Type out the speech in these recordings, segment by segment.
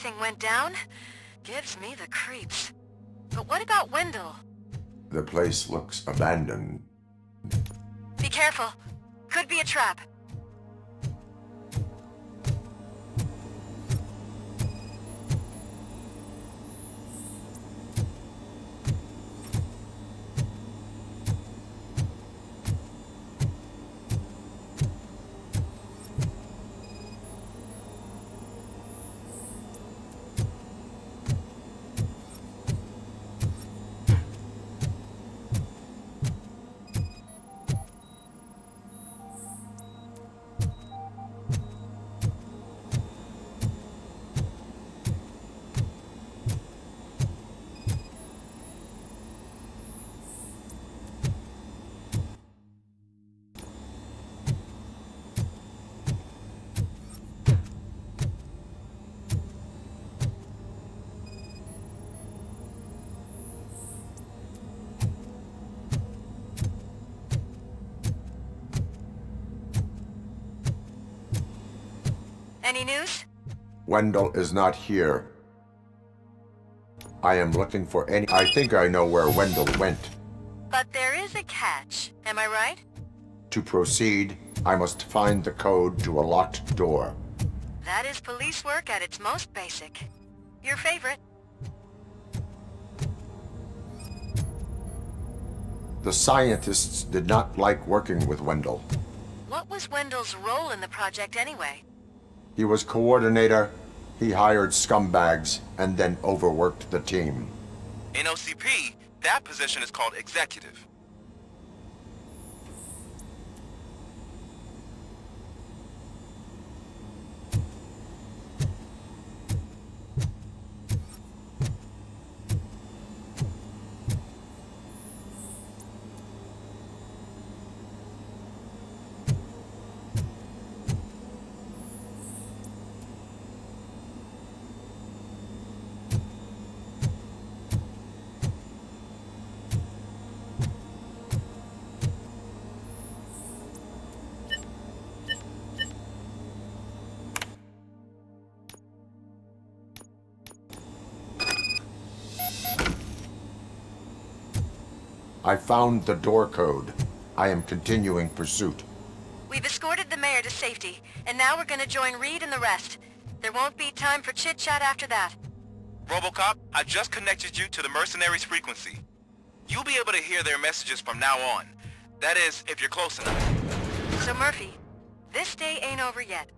everything went down gives me the creeps. But what about Wendell? The place looks abandoned. Be careful. Could be a trap. Any news? Wendell is not here. I am looking for any... I think I know where Wendell went. But there is a catch, am I right? To proceed, I must find the code to a locked door. That is police work at its most basic. Your favorite. The scientists did not like working with Wendell. What was Wendell's role in the project anyway? He was coordinator, he hired scumbags, and then overworked the team. In OCP, that position is called executive. I found the door code. I am continuing pursuit. We've escorted the mayor to safety, and now we're gonna join Reed and the rest. There won't be time for chit-chat after that. RoboCop, I just connected you to the mercenaries' frequency. You'll be able to hear their messages from now on. That is, if you're close enough. So Murphy, this day ain't over yet.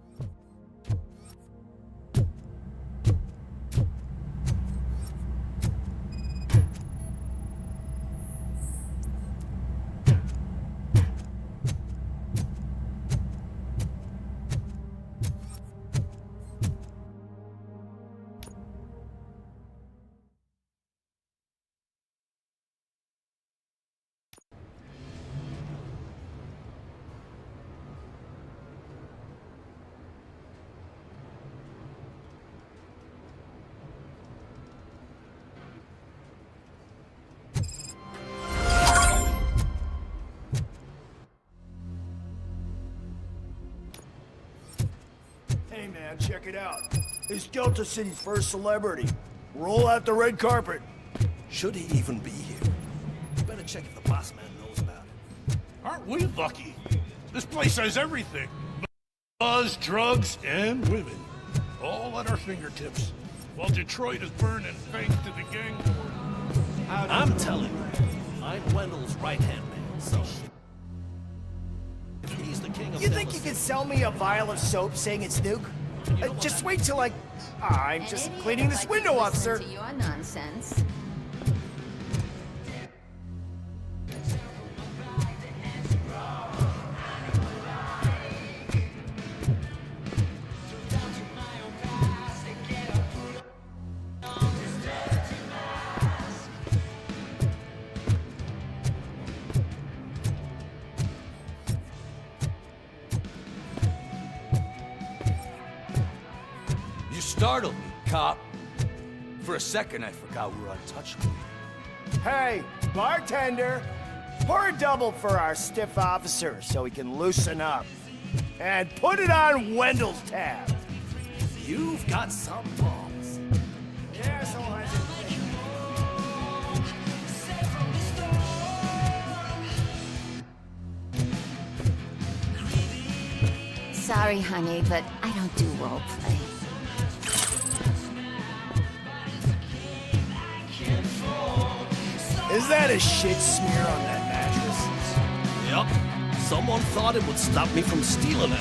Hey man, check it out. It's Delta City's first celebrity. Roll out the red carpet. Should he even be here? You better check if the boss man knows about it. Aren't we lucky? This place has everything. Buzz, drugs, and women. All at our fingertips. While Detroit is burning thanks to the gang war. I'm telling you, I'm Wendell's right-hand man, so... He's the king of... You think you can sell me a vial of soap saying it's Nuke? Just wait till I... I'm just cleaning this window up, sir. To your nonsense. You startled me, cop. For a second, I forgot we were untouchable. Hey, bartender, pour a double for our stiff officer so he can loosen up. And put it on Wendell's tab. You've got some balls. Sorry, honey, but I don't do roleplay. Is that a shit smear on that mattress? Yep. Someone thought it would stop me from stealing it.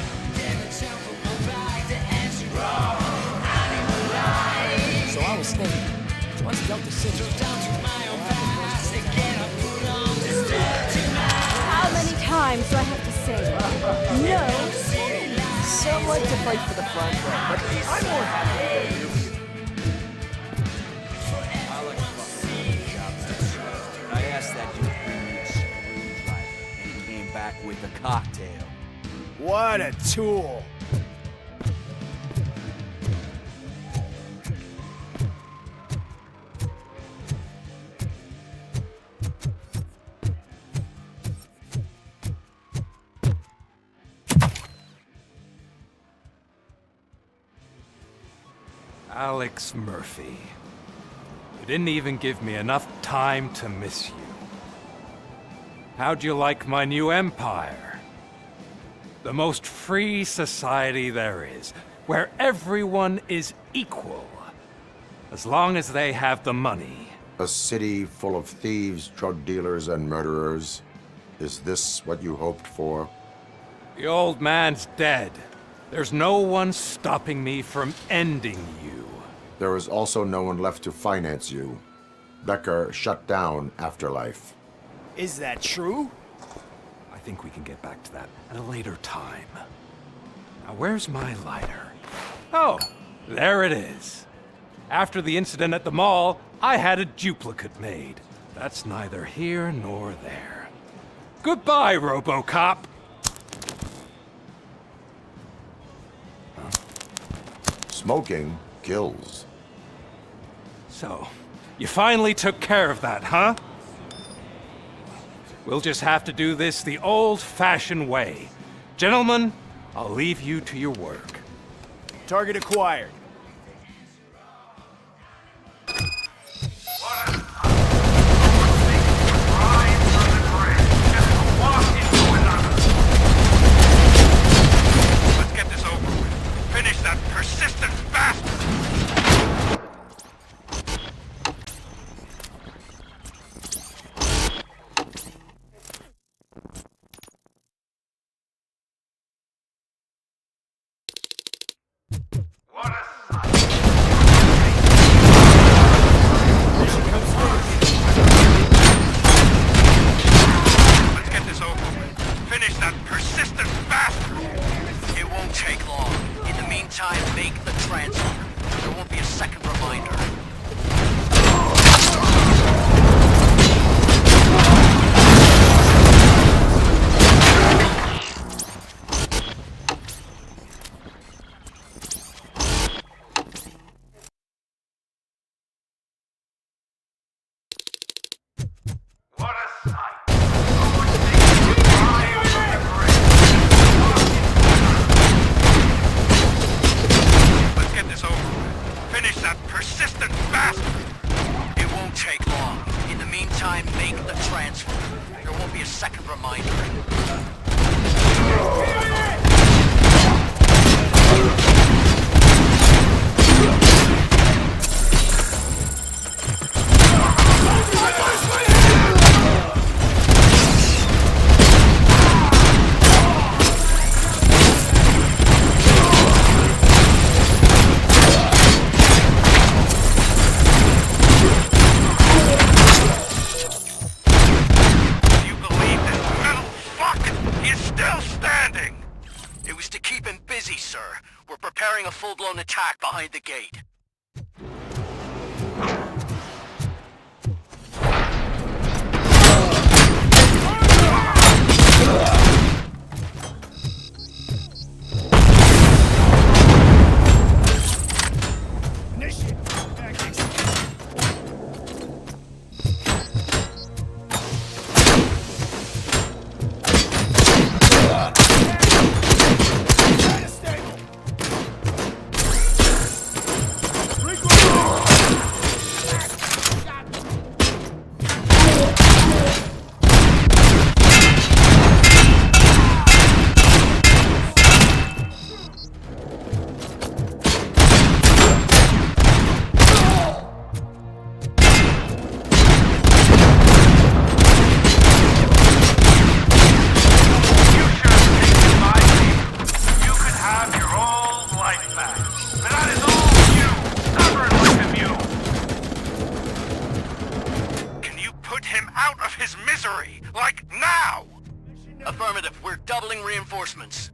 So I was thinking, once Delta City... How many times do I have to say no? Some like to fight for the front row, but I'm more happy to do it. I asked that dude to bring me a screwdriver, and he came back with a cocktail. What a tool. Alex Murphy. You didn't even give me enough time to miss you. How'd you like my new empire? The most free society there is, where everyone is equal, as long as they have the money. A city full of thieves, drug dealers, and murderers. Is this what you hoped for? The old man's dead. There's no one stopping me from ending you. There is also no one left to finance you. Becker shut down Afterlife. Is that true? I think we can get back to that at a later time. Now, where's my lighter? Oh, there it is. After the incident at the mall, I had a duplicate made. That's neither here nor there. Goodbye, RoboCop! Smoking kills. So, you finally took care of that, huh? We'll just have to do this the old-fashioned way. Gentlemen, I'll leave you to your work. Target acquired. Let's get this over with. Finish that persistent bastard! Let's get this over with. Finish that persistent bastard! It won't take long. In the meantime, make the transfer. There won't be a second reminder. Let's get this over with. Finish that persistent bastard! It won't take long. In the meantime, make the transfer. There won't be a second reminder. Do you believe this metal fuck is still standing? It was to keep him busy, sir. We're preparing a full-blown attack behind the gate. Initiate tactics. Kinda stable. reinforcements.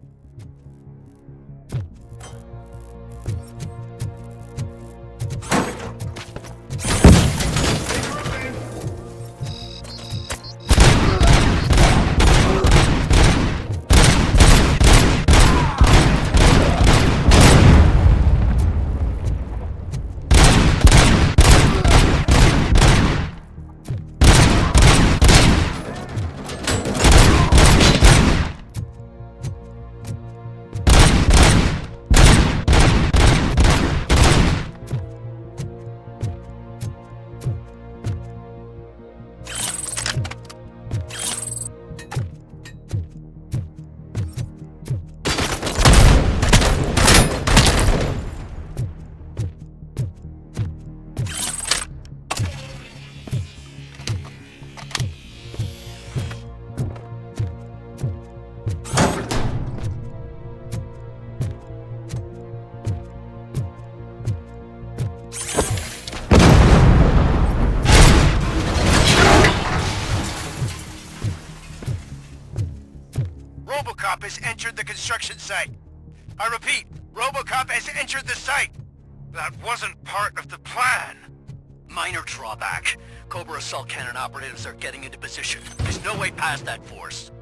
RoboCop has entered the construction site. I repeat, RoboCop has entered the site. That wasn't part of the plan. Minor drawback. Cobra assault cannon operatives are getting into position. There's no way past that force.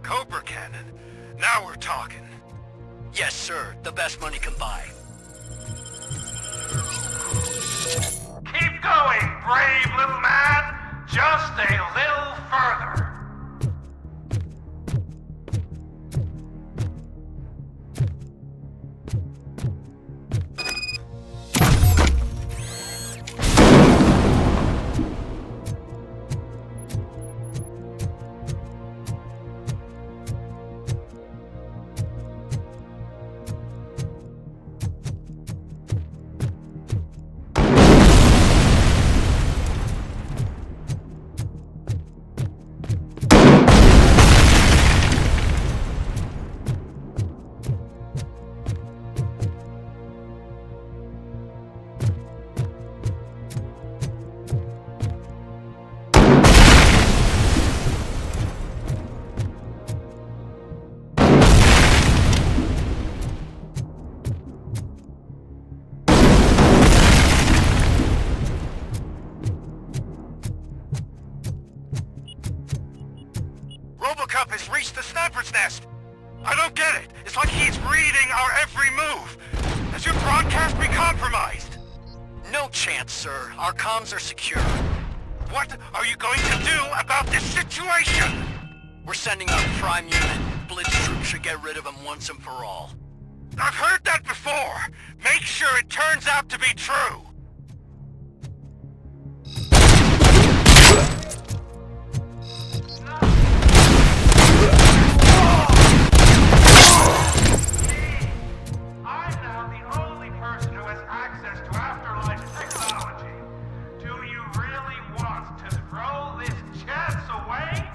Cobra cannon? Now we're talking. Yes, sir. The best money can buy. Keep going, brave little man. Just a little further. RoboCop has reached the sniper's nest! I don't get it! It's like he's reading our every move! Has your broadcast been compromised? No chance, sir. Our comms are secure. What are you going to do about this situation? We're sending our prime unit. Blitz troops should get rid of him once and for all. I've heard that before! Make sure it turns out to be true! I'm now the only person who has access to afterlife technology. Do you really want to throw this chance away?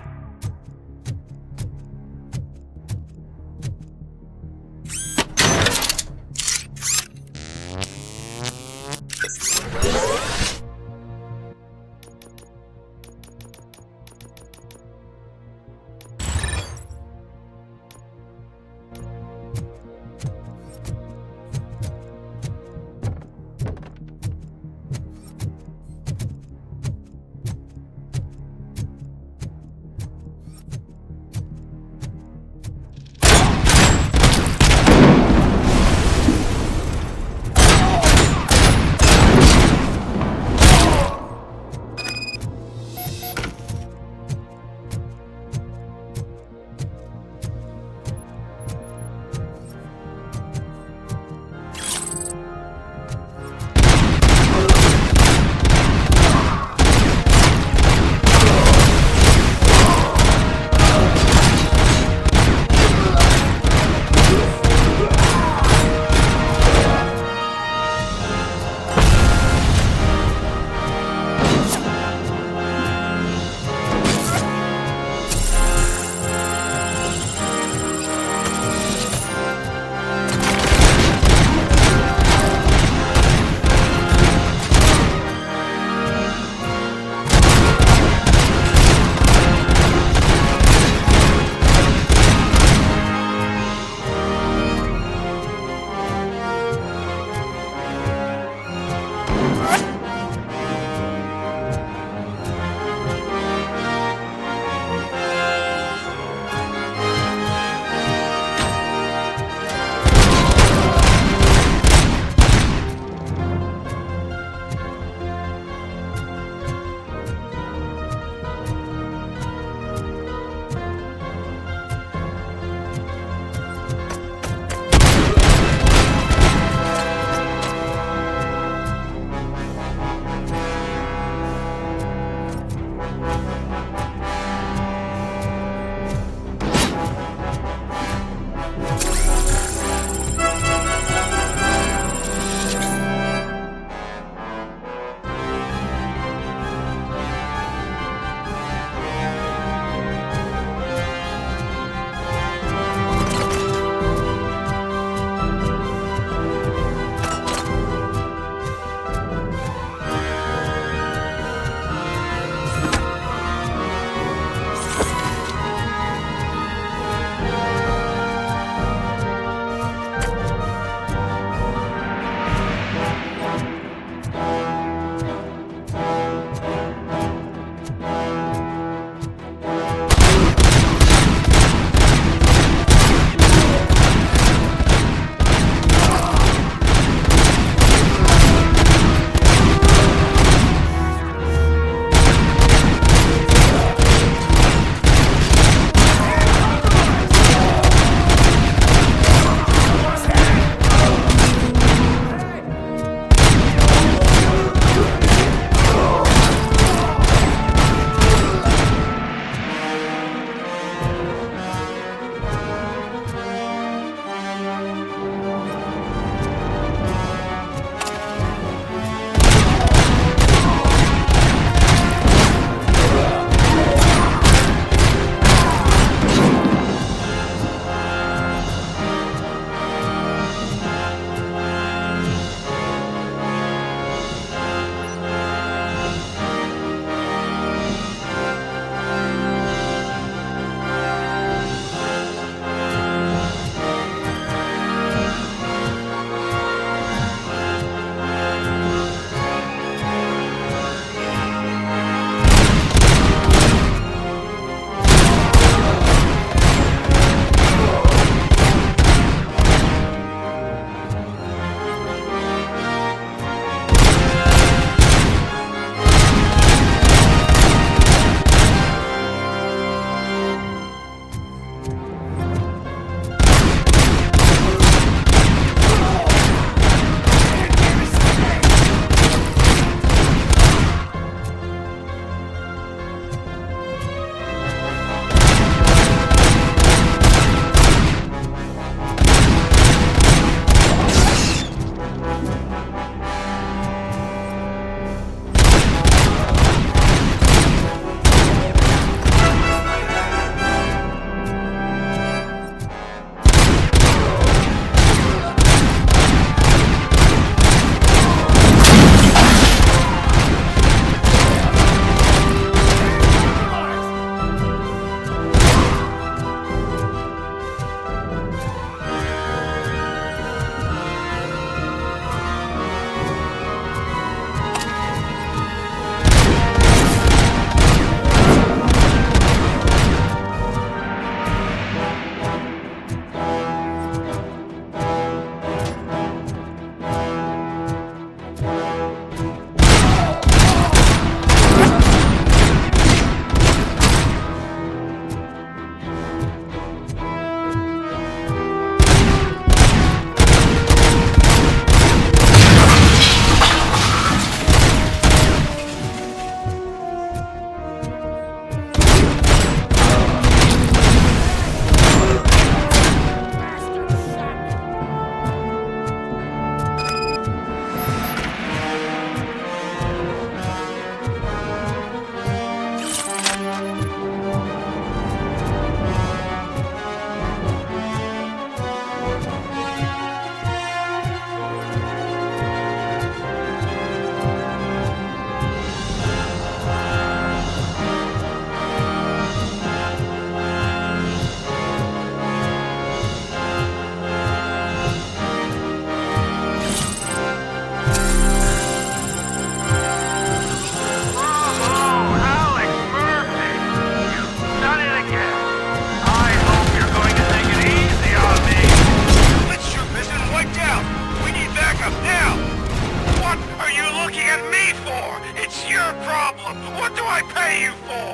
for? It's your problem. What do I pay you for?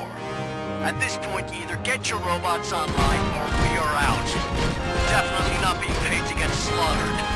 At this point, either get your robots online or we are out. Definitely not being paid to get slaughtered.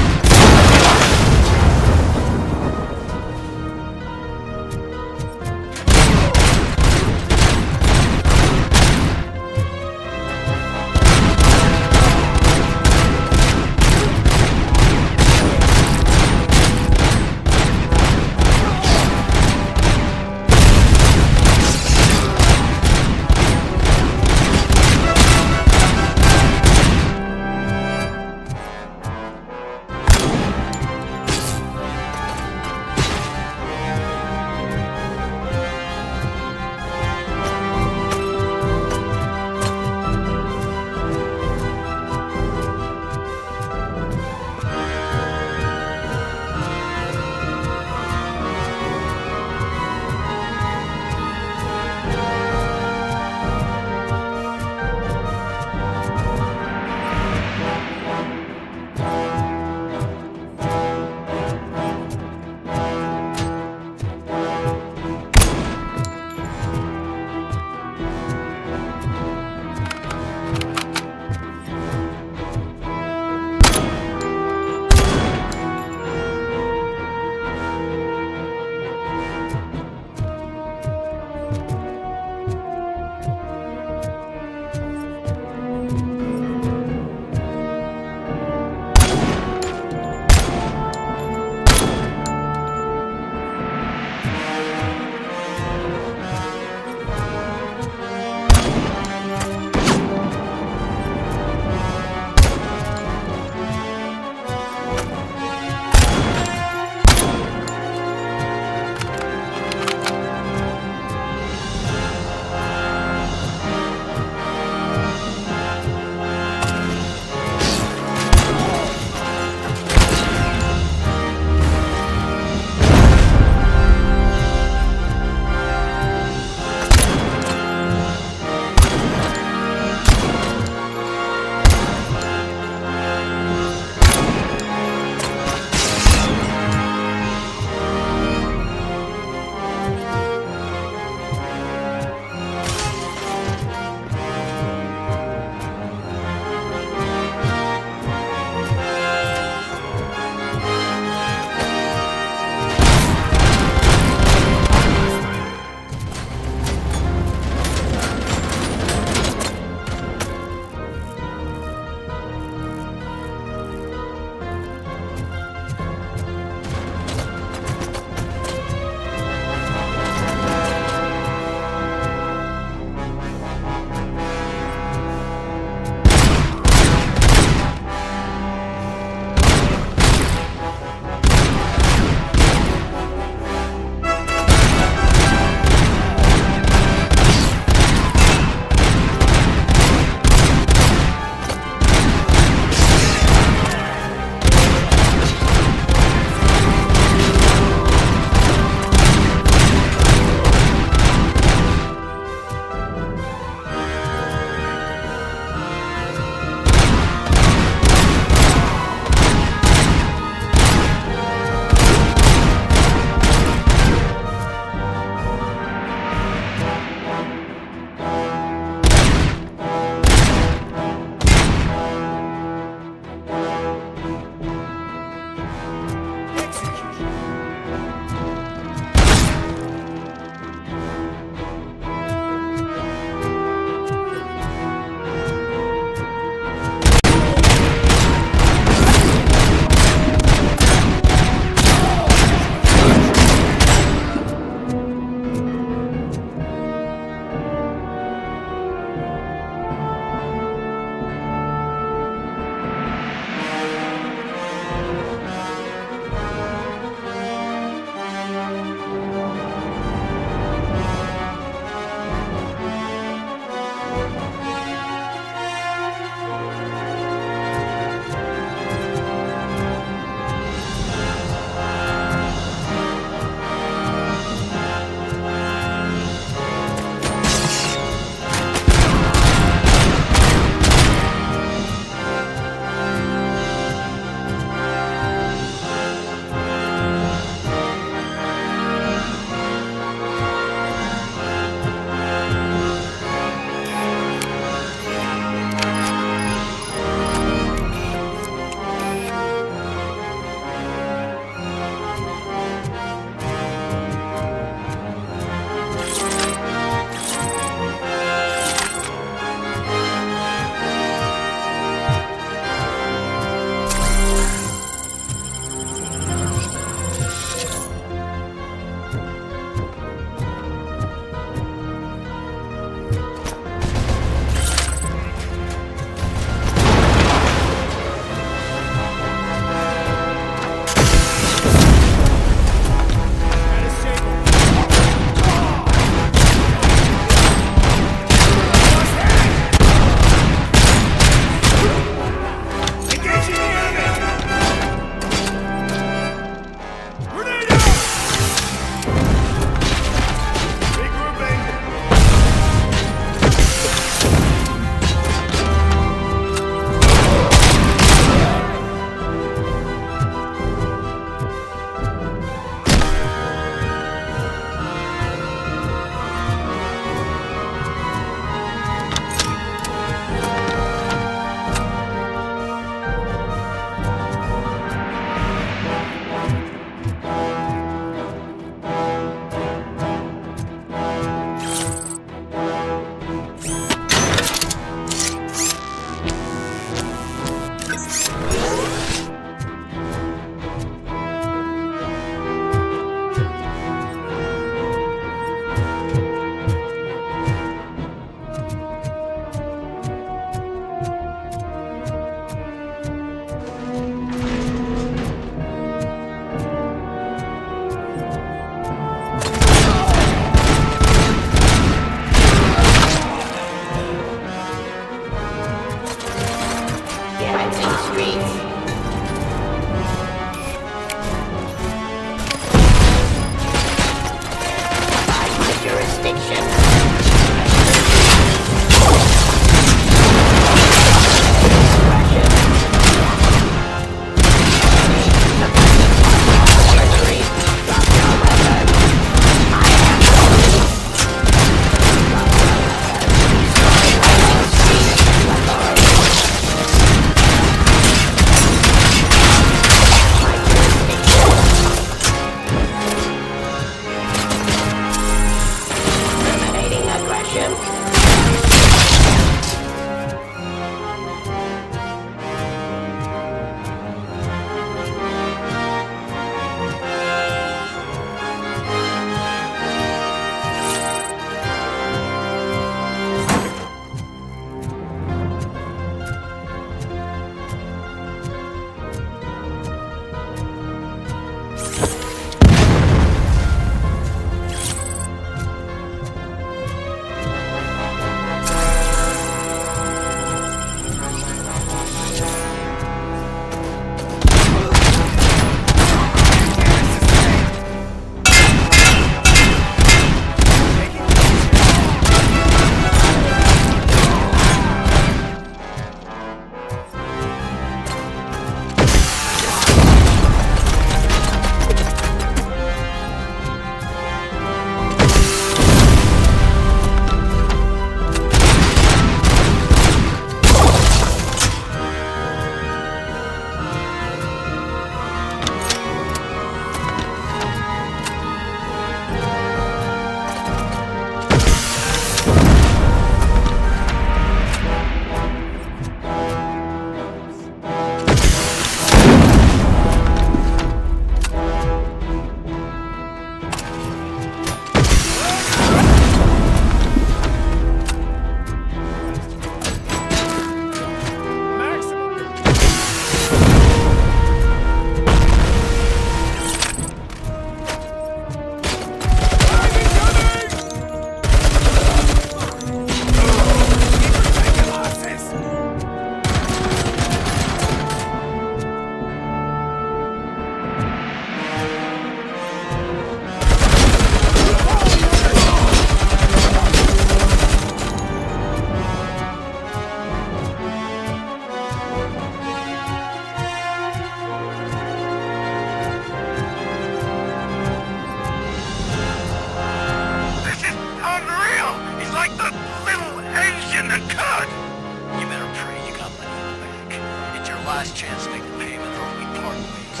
last chance to make the payment or we part ways.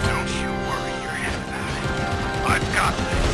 Don't you worry your head about it. I've got this.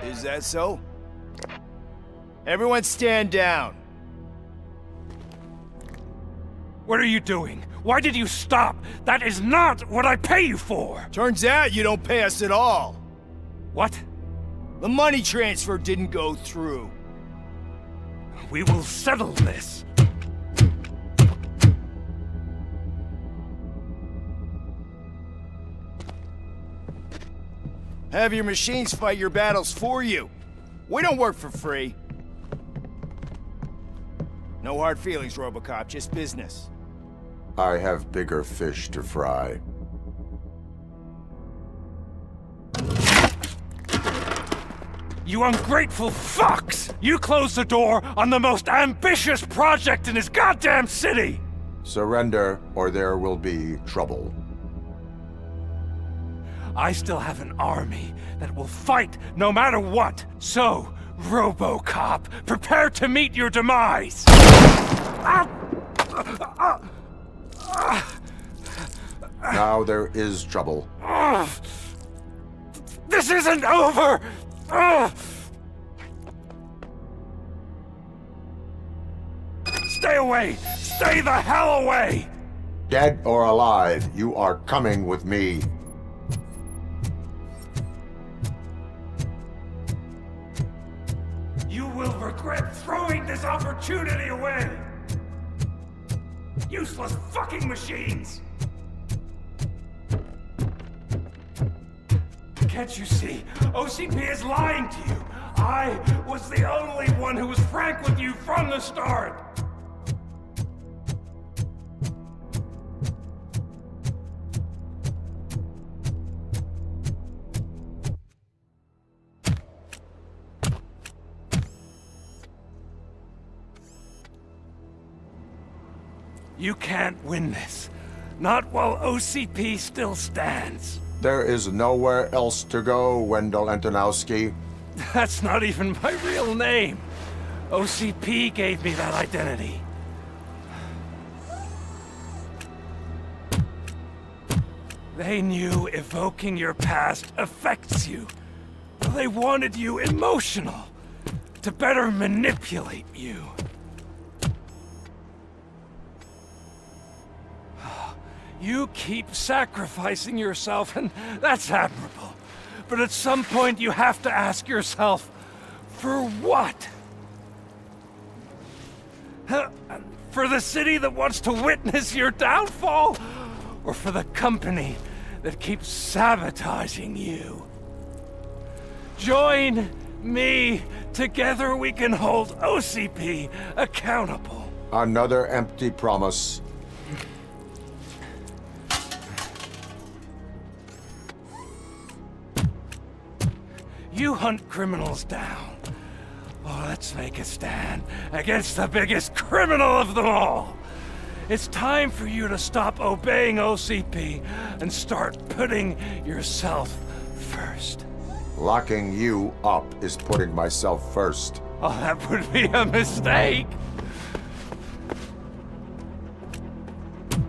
Is that so? Everyone stand down. What are you doing? Why did you stop? That is not what I pay you for! Turns out you don't pay us at all. What? The money transfer didn't go through. We will settle this. Have your machines fight your battles for you. We don't work for free. No hard feelings, RoboCop, just business. I have bigger fish to fry. You ungrateful fucks! You closed the door on the most ambitious project in this goddamn city! Surrender, or there will be trouble. I still have an army that will fight no matter what. So, RoboCop, prepare to meet your demise! Now there is trouble. This isn't over! Stay away! Stay the hell away! Dead or alive, you are coming with me. You will regret throwing this opportunity away! Useless fucking machines! Can't you see? OCP is lying to you! I was the only one who was frank with you from the start! You can't win this. Not while OCP still stands. There is nowhere else to go, Wendell Antonowski. That's not even my real name. OCP gave me that identity. They knew evoking your past affects you. They wanted you emotional, to better manipulate you. You keep sacrificing yourself, and that's admirable. But at some point you have to ask yourself, for what? For the city that wants to witness your downfall? Or for the company that keeps sabotaging you? Join me. Together we can hold OCP accountable. Another empty promise. You hunt criminals down. Oh, let's make a stand against the biggest criminal of them all. It's time for you to stop obeying OCP and start putting yourself first. Locking you up is putting myself first. Oh, that would be a mistake.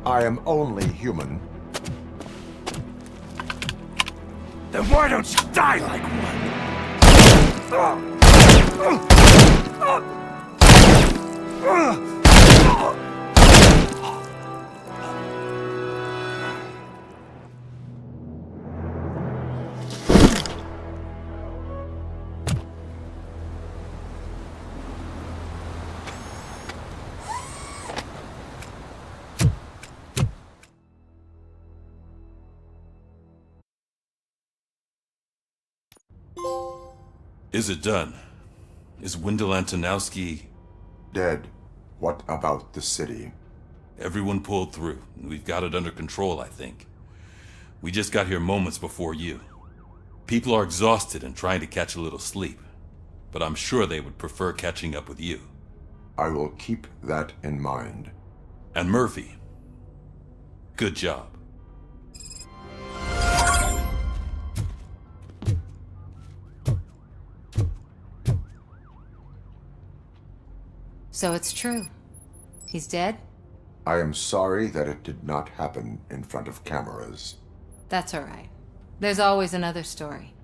I am only human. Then why don't you die like one? Is it done? Is Wendell Antonowski... dead? What about the city? Everyone pulled through. We've got it under control, I think. We just got here moments before you. People are exhausted and trying to catch a little sleep. But I'm sure they would prefer catching up with you. I will keep that in mind. And Murphy, good job. So it's true. He's dead? I am sorry that it did not happen in front of cameras. That's all right. There's always another story.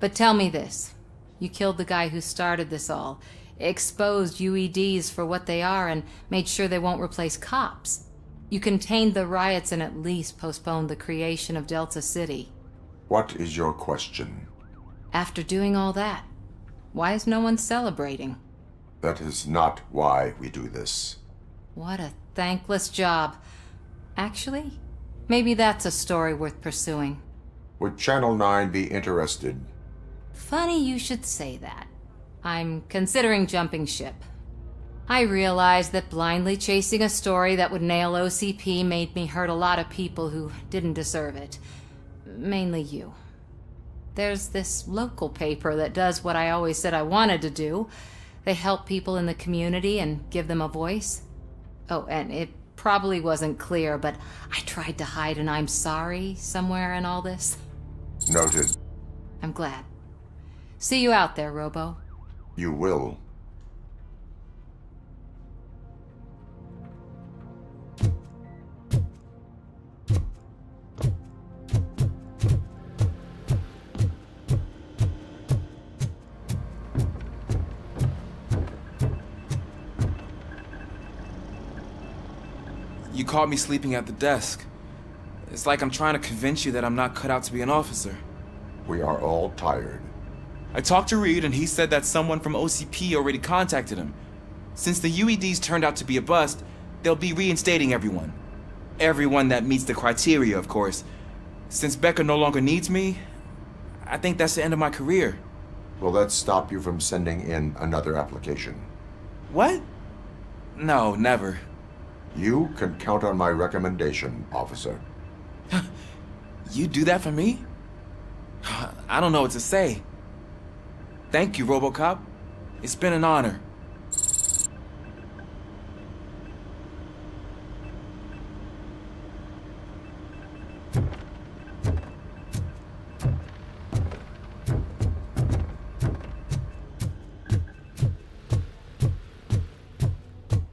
But tell me this. You killed the guy who started this all, exposed UEDs for what they are, and made sure they won't replace cops. You contained the riots and at least postponed the creation of Delta City. What is your question? After doing all that, why is no one celebrating? That is not why we do this. What a thankless job. Actually, maybe that's a story worth pursuing. Would Channel 9 be interested? Funny you should say that. I'm considering jumping ship. I realized that blindly chasing a story that would nail OCP made me hurt a lot of people who didn't deserve it. Mainly you. There's this local paper that does what I always said I wanted to do. They help people in the community and give them a voice. Oh, and it probably wasn't clear, but I tried to hide an I'm sorry somewhere in all this. Noted. I'm glad. See you out there, Robo. You will. You caught me sleeping at the desk. It's like I'm trying to convince you that I'm not cut out to be an officer. We are all tired. I talked to Reed and he said that someone from OCP already contacted him. Since the UEDs turned out to be a bust, they'll be reinstating everyone. Everyone that meets the criteria, of course. Since Becca no longer needs me, I think that's the end of my career. Will that stop you from sending in another application? What? No, never. You can count on my recommendation, officer. You do that for me? I don't know what to say. Thank you, RoboCop. It's been an honor.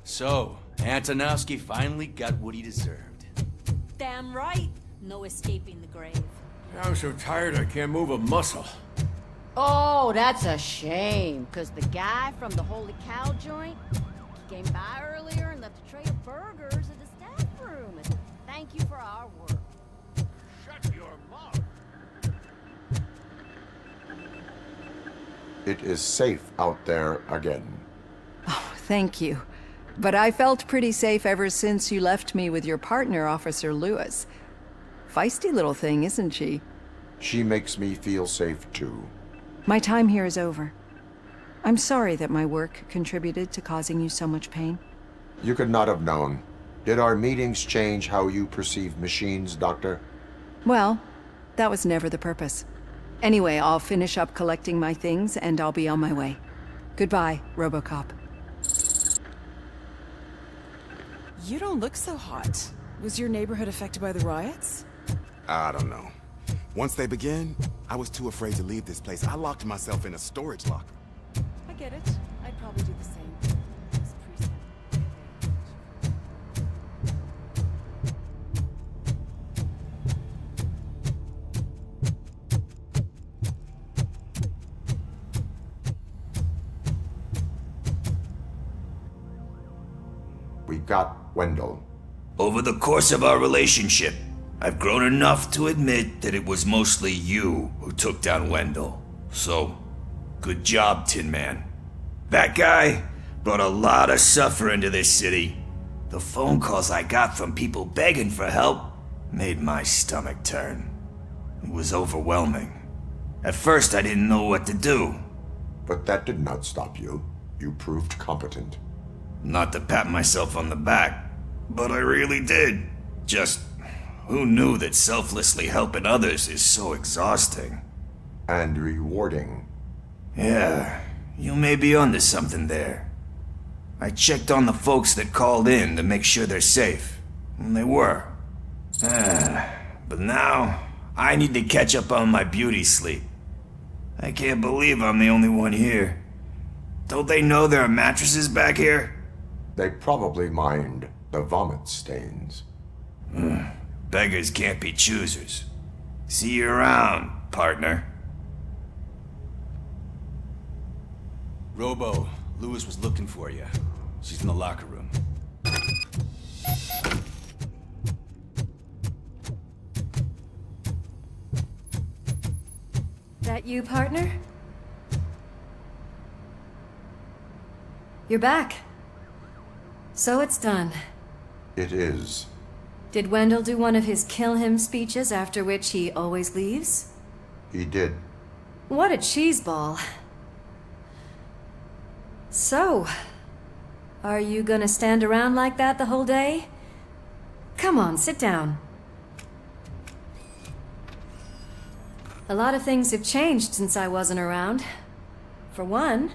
So, Antonowski finally got what he deserved. Damn right. No escaping the grave. I'm so tired I can't move a muscle. Oh, that's a shame, because the guy from the Holy Cow joint came by earlier and left a tray of burgers in the staff room. And thank you for our work. Shut your mouth. It is safe out there again. Oh, thank you. But I felt pretty safe ever since you left me with your partner, Officer Lewis. Feisty little thing, isn't she? She makes me feel safe too. My time here is over. I'm sorry that my work contributed to causing you so much pain. You could not have known. Did our meetings change how you perceive machines, Doctor? Well, that was never the purpose. Anyway, I'll finish up collecting my things and I'll be on my way. Goodbye, RoboCop. You don't look so hot. Was your neighborhood affected by the riots? I don't know. Once they begin, I was too afraid to leave this place. I locked myself in a storage locker. I get it. I'd probably do the same. This priest We got Wendell. Over the course of our relationship, I've grown enough to admit that it was mostly you who took down Wendell. So, good job, Tin Man. That guy brought a lot of suffering to this city. The phone calls I got from people begging for help made my stomach turn. It was overwhelming. At first, I didn't know what to do. But that did not stop you. You proved competent. Not to pat myself on the back, but I really did. Just, who knew that selflessly helping others is so exhausting? And rewarding. Yeah, you may be onto something there. I checked on the folks that called in to make sure they're safe, and they were. But now, I need to catch up on my beauty sleep. I can't believe I'm the only one here. Don't they know there are mattresses back here? They probably mind the vomit stains. Beggars can't be choosers. See you around, partner. Robo, Lewis was looking for you. She's in the locker room. That you, partner? You're back. So it's done. It is. Did Wendell do one of his kill him speeches after which he always leaves? He did. What a cheeseball. So, are you gonna stand around like that the whole day? Come on, sit down. A lot of things have changed since I wasn't around. For one,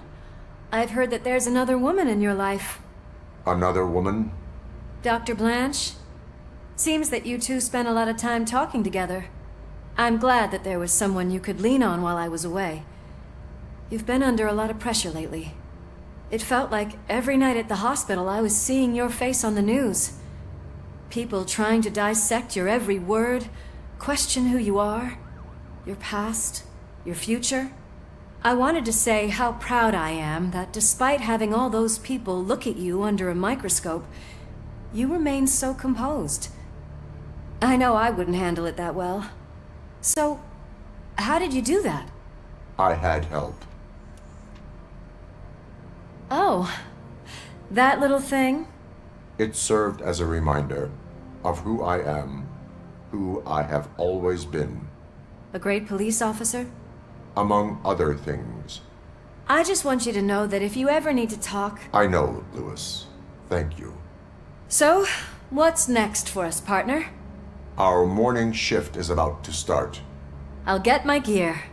I've heard that there's another woman in your life. Another woman? Dr. Blanche? Seems that you two spent a lot of time talking together. I'm glad that there was someone you could lean on while I was away. You've been under a lot of pressure lately. It felt like every night at the hospital I was seeing your face on the news. People trying to dissect your every word, question who you are, your past, your future. I wanted to say how proud I am that despite having all those people look at you under a microscope, you remain so composed. I know I wouldn't handle it that well. So, how did you do that? I had help. Oh, that little thing? It served as a reminder of who I am, who I have always been. A great police officer? Among other things. I just want you to know that if you ever need to talk... I know, Lewis. Thank you. So, what's next for us, partner? Our morning shift is about to start. I'll get my gear.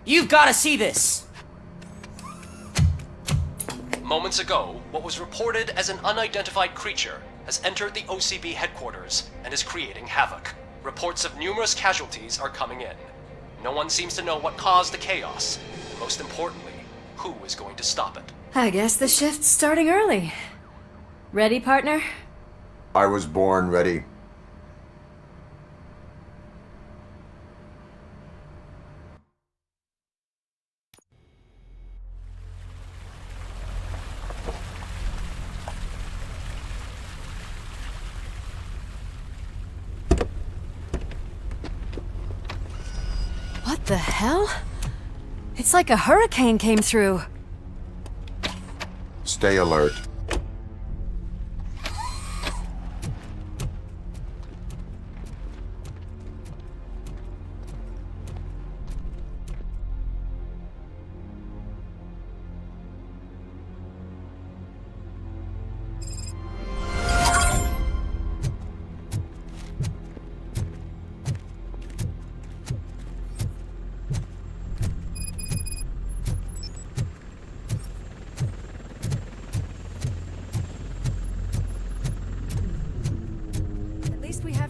You've got to see this! Moments ago, what was reported as an unidentified creature has entered the OCB headquarters and is creating havoc. Reports of numerous casualties are coming in. No one seems to know what caused the chaos. And most importantly, who is going to stop it. I guess the shift's starting early. Ready, partner? I was born ready. What the hell? It's like a hurricane came through. Stay alert.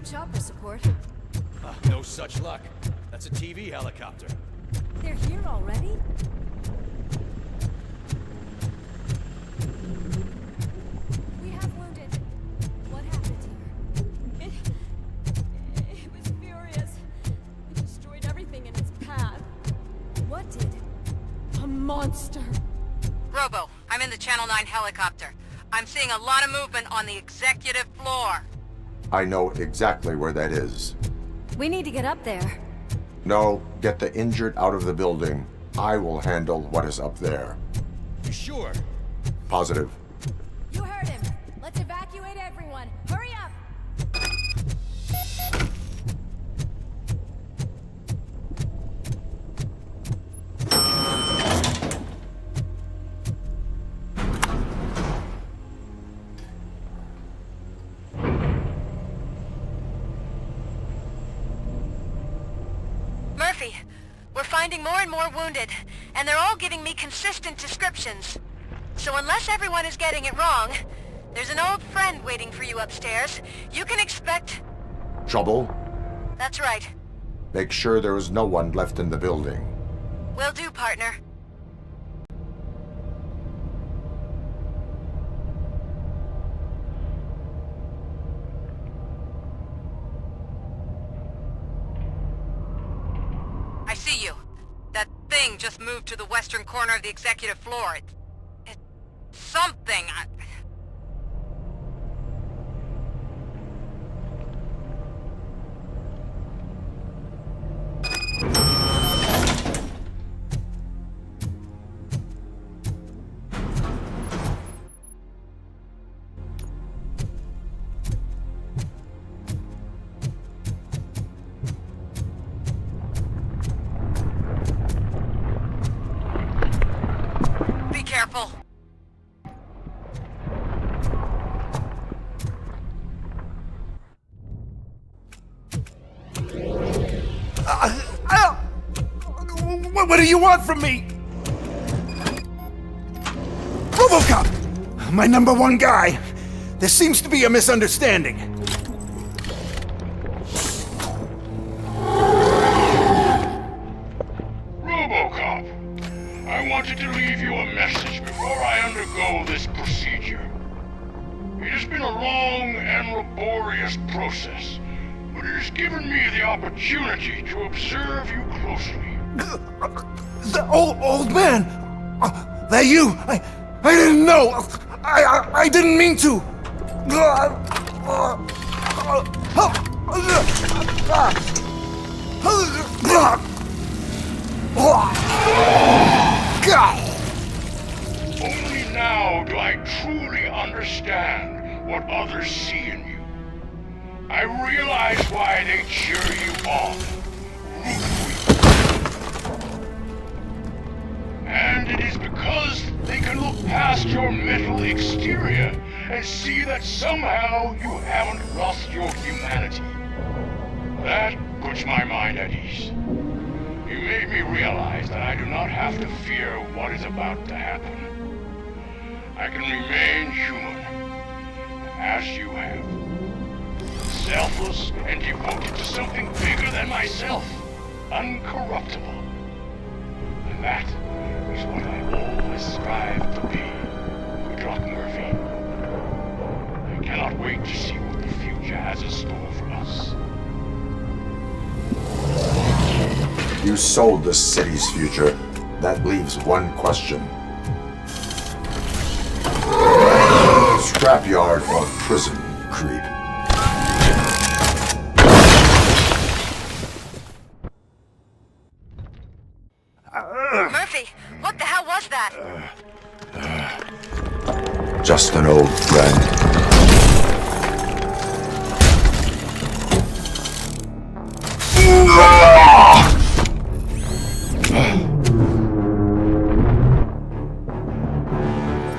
Chopper support. No such luck. That's a TV helicopter. They're here already? We have wounded. What happened here? It was furious. It destroyed everything in its path. What did? A monster. Robo, I'm in the Channel 9 helicopter. I'm seeing a lot of movement on the executive floor. I know exactly where that is. We need to get up there. No, get the injured out of the building. I will handle what is up there. You sure? Positive. You heard him. Let's evacuate everyone. Hurry up! Murphy, we're finding more and more wounded, and they're all giving me consistent descriptions. So unless everyone is getting it wrong, there's an old friend waiting for you upstairs. You can expect... Trouble? That's right. Make sure there is no one left in the building. Will do, partner. I see you. That thing just moved to the western corner of the executive floor. It's something. Be careful. What do you want from me? RoboCop! My #1 guy. There seems to be a misunderstanding. RoboCop, I wanted to leave you a message before I undergo this procedure. It has been a long and laborious process, but it has given me the opportunity to observe you closely. The old man! That you! I didn't know! I didn't mean to! Only now do I truly understand what others see in you. I realize why they cheer you on, root for you. And it is because they can look past your metal exterior and see that somehow you haven't lost your humanity. That puts my mind at ease. You made me realize that I do not have to fear what is about to happen. I can remain human, as you have. Selfless and devoted to something bigger than myself. Uncorruptible. And that is what I always strive to be. Good luck, Murphy. I cannot wait to see what the future has in store for us. You sold the city's future. That leaves one question. Scrapyard or prison, creep? Murphy, what the hell was that? Just an old friend.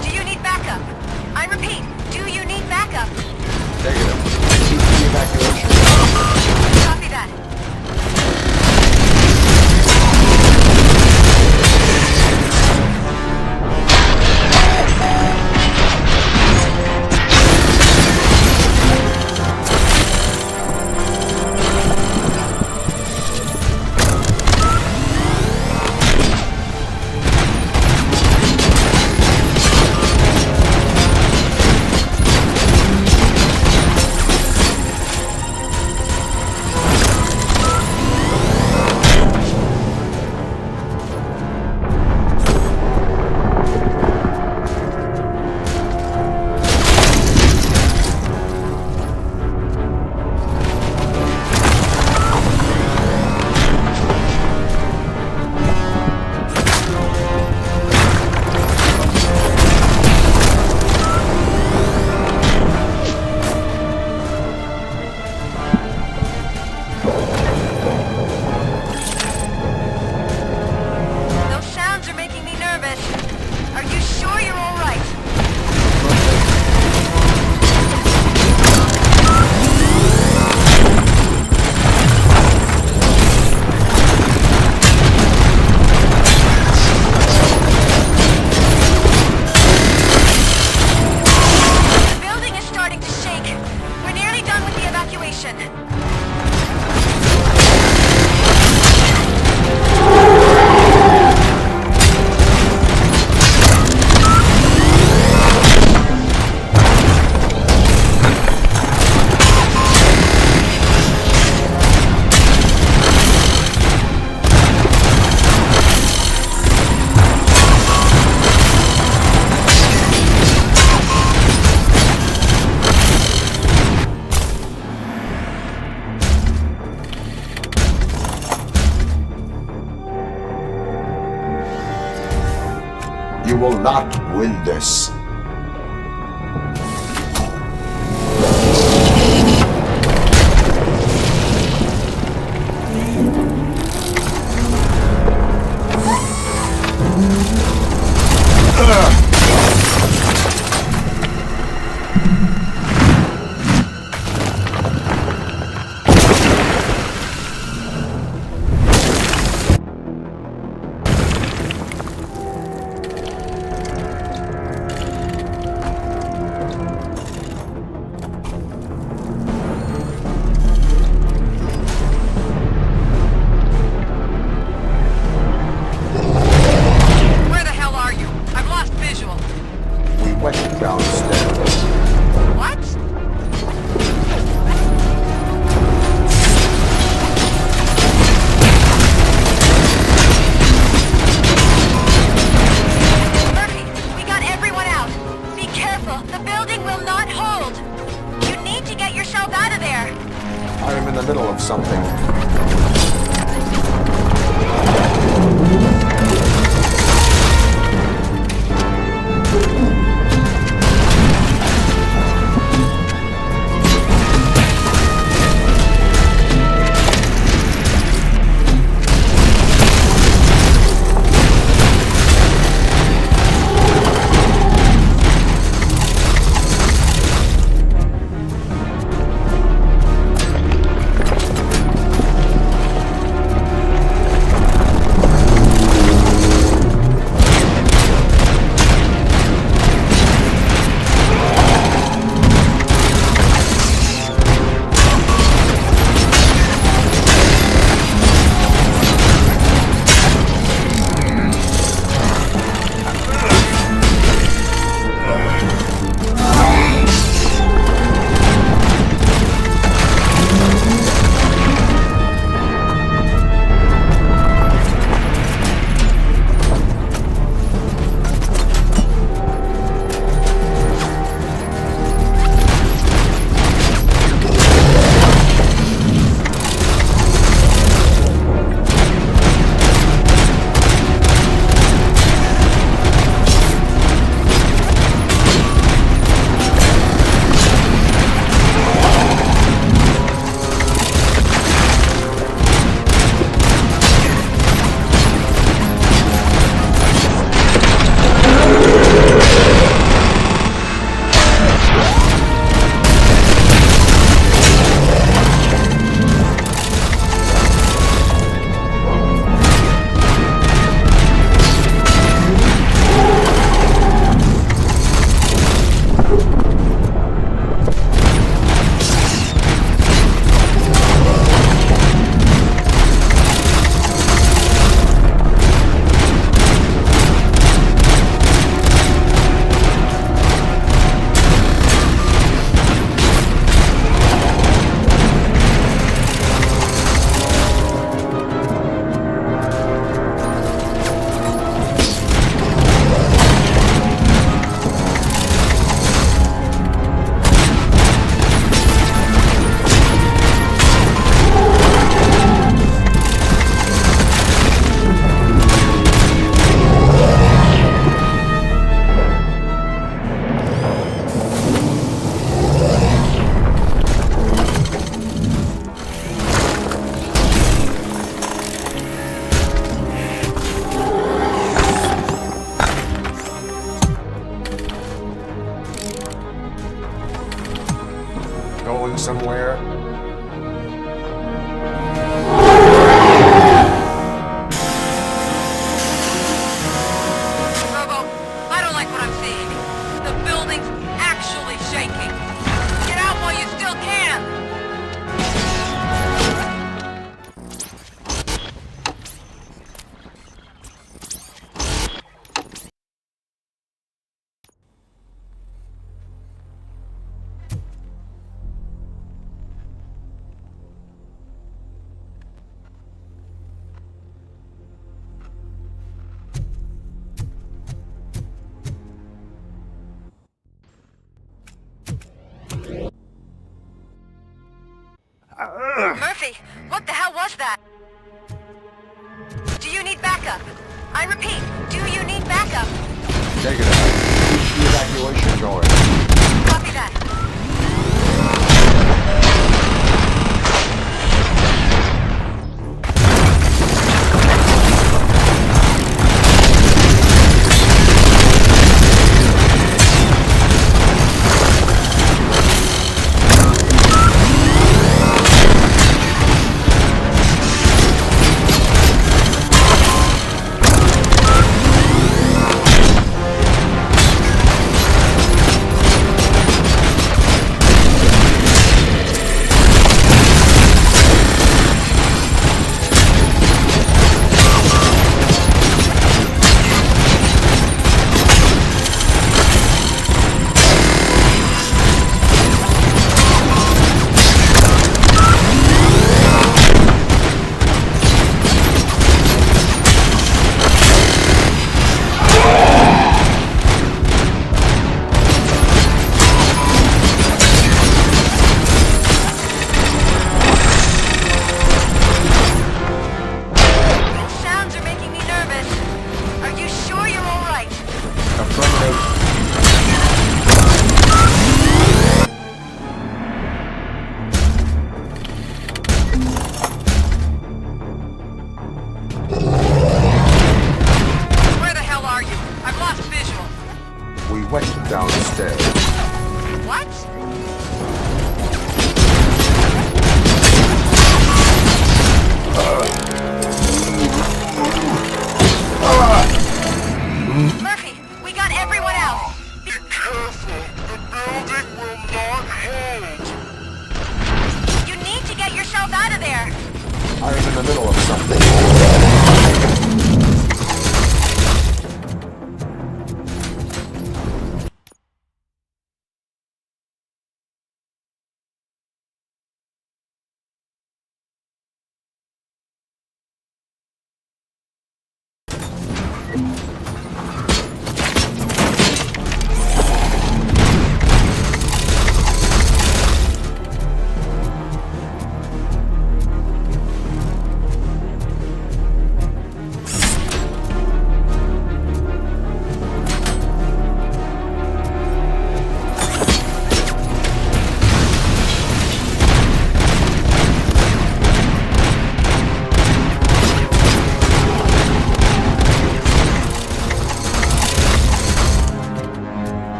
Do you need backup? I repeat, do you need backup? Negative. Evacuation. Copy that. will not win this. somewhere? Robo, I don't like what I'm seeing. The building's actually shaking. Get out while you still can! Murphy, what the hell was that? Do you need backup? I repeat, do you need backup? Negative. Keep the evacuation going. Copy that. downstairs. What? Murphy, we got everyone out. Be careful. The building will not hold. You need to get yourself out of there. I'm in the middle of something.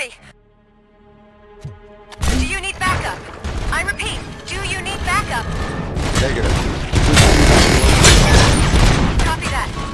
Hurry! Do you need backup? I repeat, do you need backup? Negative. Copy that.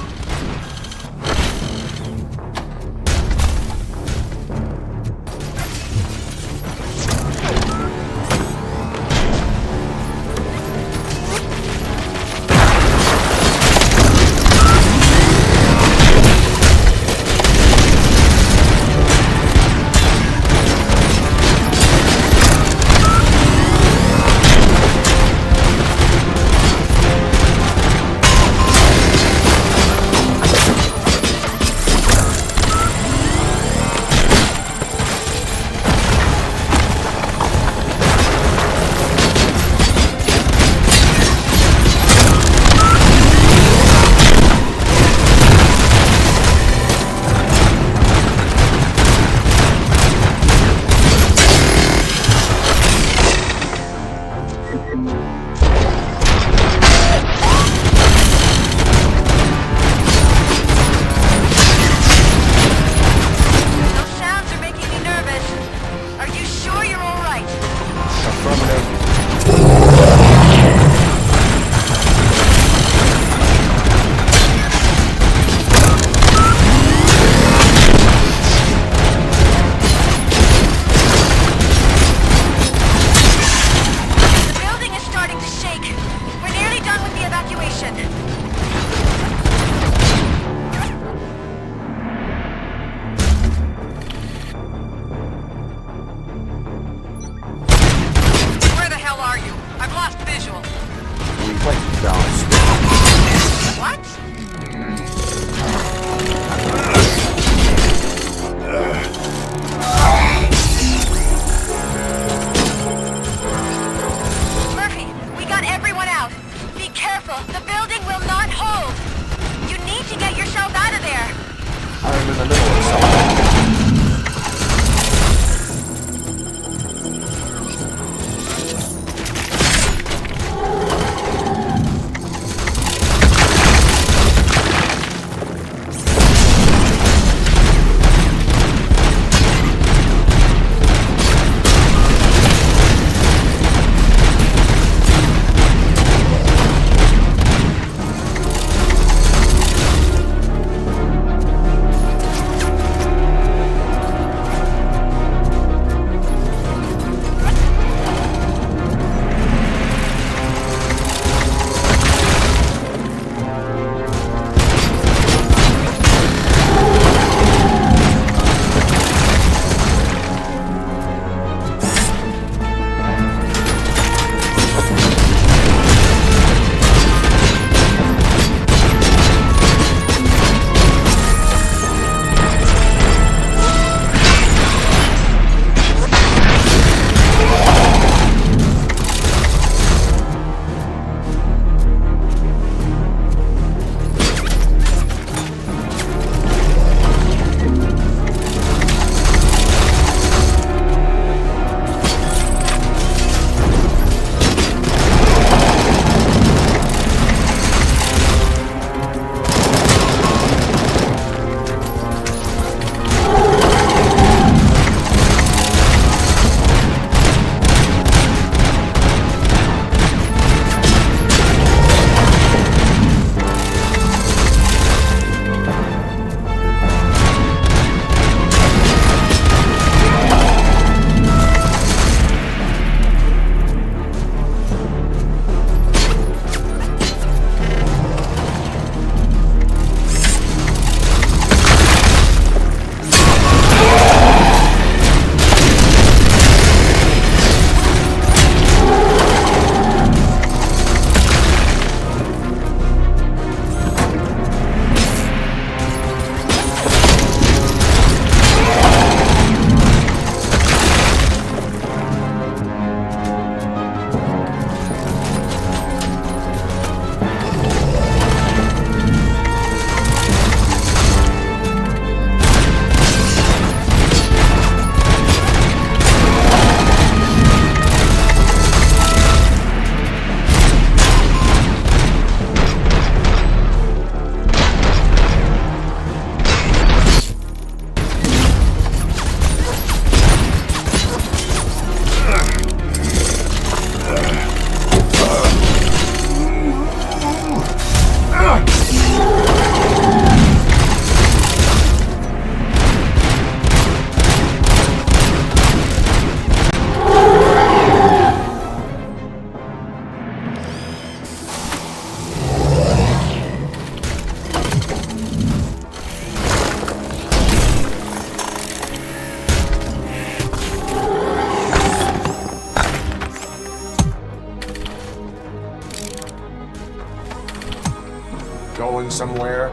going somewhere?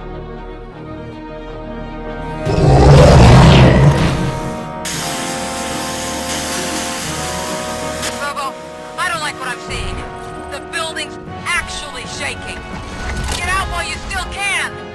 Bobo, I don't like what I'm seeing. The building's actually shaking. Get out while you still can!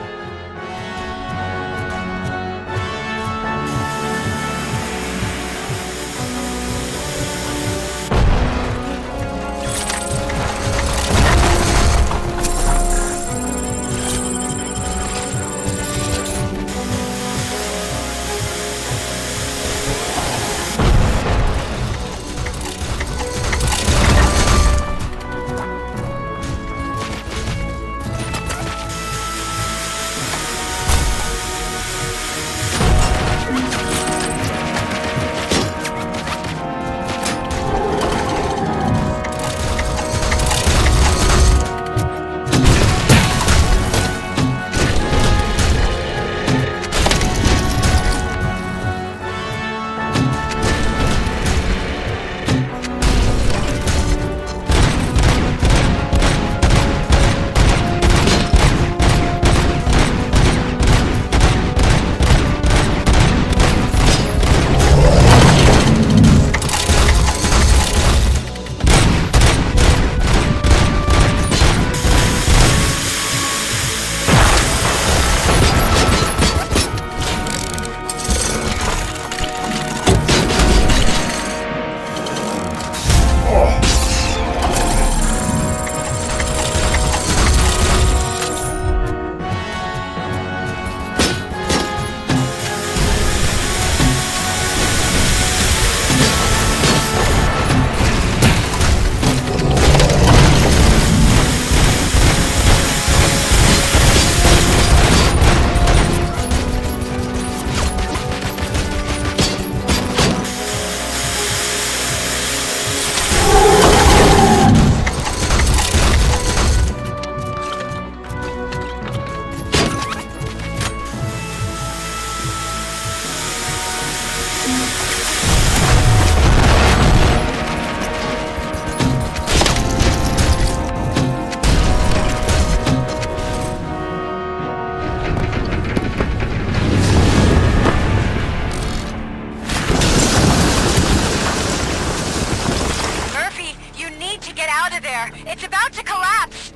It's about to collapse!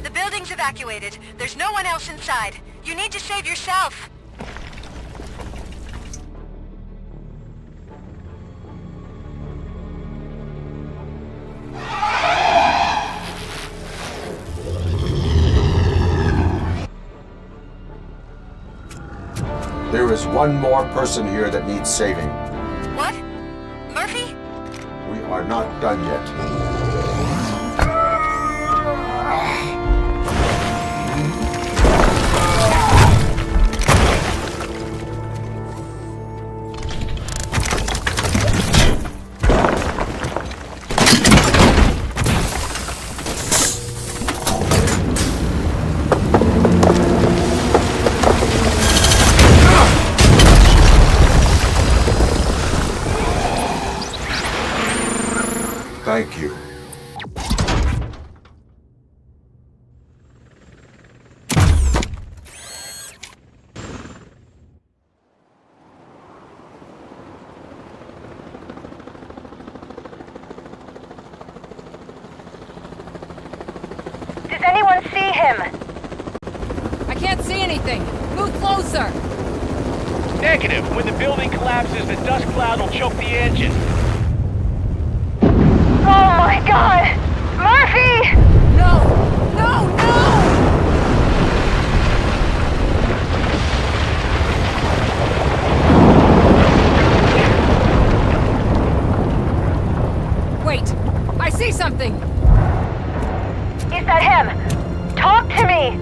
The building's evacuated. There's no one else inside. You need to save yourself. There is one more person here that needs saving. What? Murphy? We are not done yet. Thank you. Does anyone see him? I can't see anything. Move closer. Negative. When the building collapses, the dust cloud will choke the engine. Oh my god! Murphy! No! No! No! Wait! I see something! Is that him? Talk to me!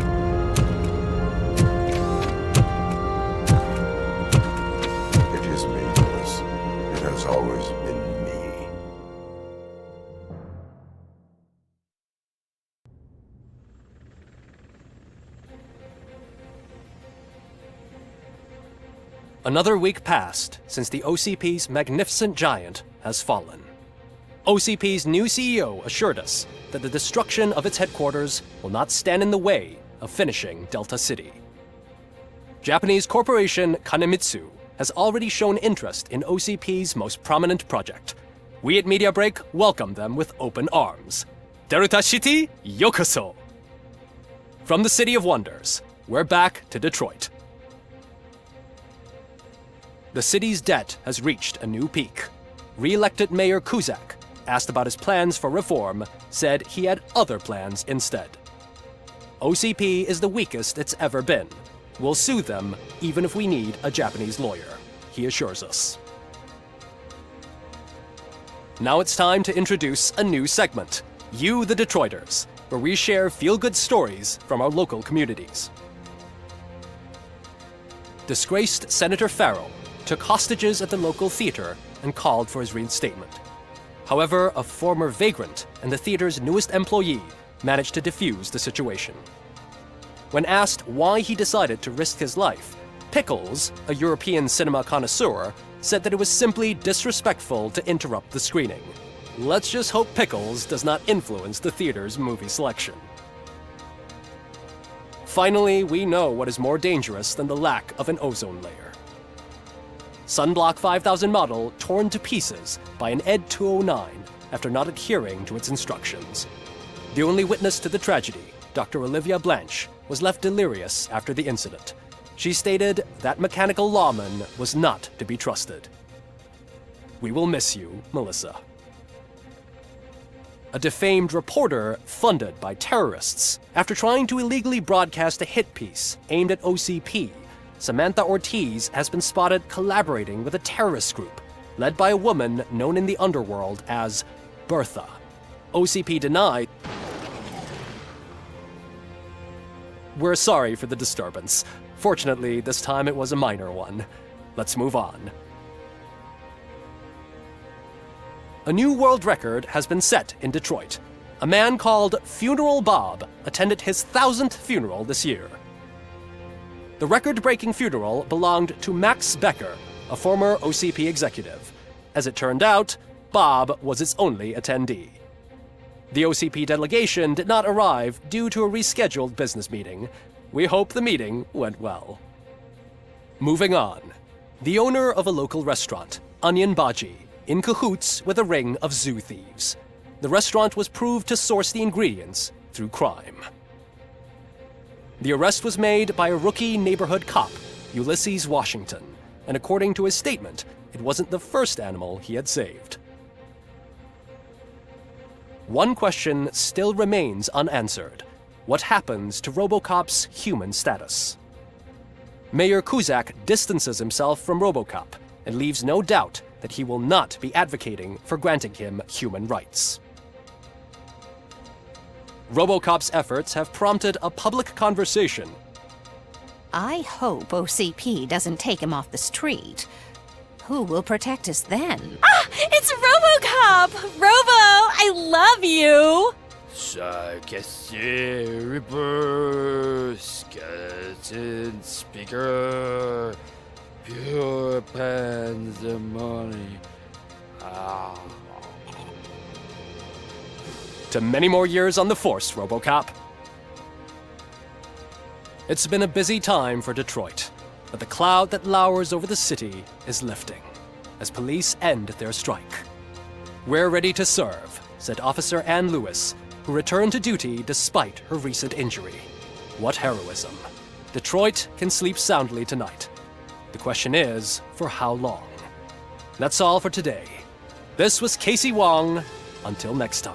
It is me, Lewis. It has always been me. Another week passed since the OCP's magnificent giant has fallen. OCP's new CEO assured us that the destruction of its headquarters will not stand in the way of finishing Delta City. Japanese corporation Kanemitsu has already shown interest in OCP's most prominent project. We at Media Break welcome them with open arms. Delta City, yokoso! From the City of Wonders, we're back to Detroit. The city's debt has reached a new peak. Re-elected Mayor Cusack, asked about his plans for reform, said he had other plans instead. OCP is the weakest it's ever been. We'll sue them even if we need a Japanese lawyer, he assures us. Now it's time to introduce a new segment, You the Detroiters, where we share feel-good stories from our local communities. Disgraced Senator Farrell took hostages at the local theater and called for his reinstatement. However, a former vagrant and the theater's newest employee managed to defuse the situation. When asked why he decided to risk his life, Pickles, a European cinema connoisseur, said that it was simply disrespectful to interrupt the screening. Let's just hope Pickles does not influence the theater's movie selection. Finally, we know what is more dangerous than the lack of an ozone layer. Sunblock 5000 model torn to pieces by an ED 209 after not adhering to its instructions. The only witness to the tragedy, Dr. Olivia Blanche, was left delirious after the incident. She stated that mechanical lawman was not to be trusted. We will miss you, Melissa. A defamed reporter funded by terrorists. After trying to illegally broadcast a hit piece aimed at OCP, Samantha Ortiz has been spotted collaborating with a terrorist group led by a woman known in the underworld as Bertha. OCP denied. We're sorry for the disturbance. Fortunately, this time it was a minor one. Let's move on. A new world record has been set in Detroit. A man called Funeral Bob attended his 1000th funeral this year. The record-breaking funeral belonged to Max Becker, a former OCP executive. As it turned out, Bob was its only attendee. The OCP delegation did not arrive due to a rescheduled business meeting. We hope the meeting went well. Moving on. The owner of a local restaurant, Onion Baji, in cahoots with a ring of zoo thieves. The restaurant was proved to source the ingredients through crime. The arrest was made by a rookie neighborhood cop, Ulysses Washington, and according to his statement, it wasn't the first animal he had saved. One question still remains unanswered. What happens to RoboCop's human status? Mayor Cusack distances himself from RoboCop and leaves no doubt that he will not be advocating for granting him human rights. RoboCop's efforts have prompted a public conversation. I hope OCP doesn't take him off the street. Who will protect us then? Ah! It's RoboCop! Robo, I love you! Reaper, skeleton speaker, pure pandemonium. To many more years on the force, RoboCop. It's been a busy time for Detroit, but the cloud that lowers over the city is lifting as police end their strike. We're ready to serve, said Officer Ann Lewis, who returned to duty despite her recent injury. What heroism. Detroit can sleep soundly tonight. The question is, for how long? That's all for today. This was Casey Wong. Until next time.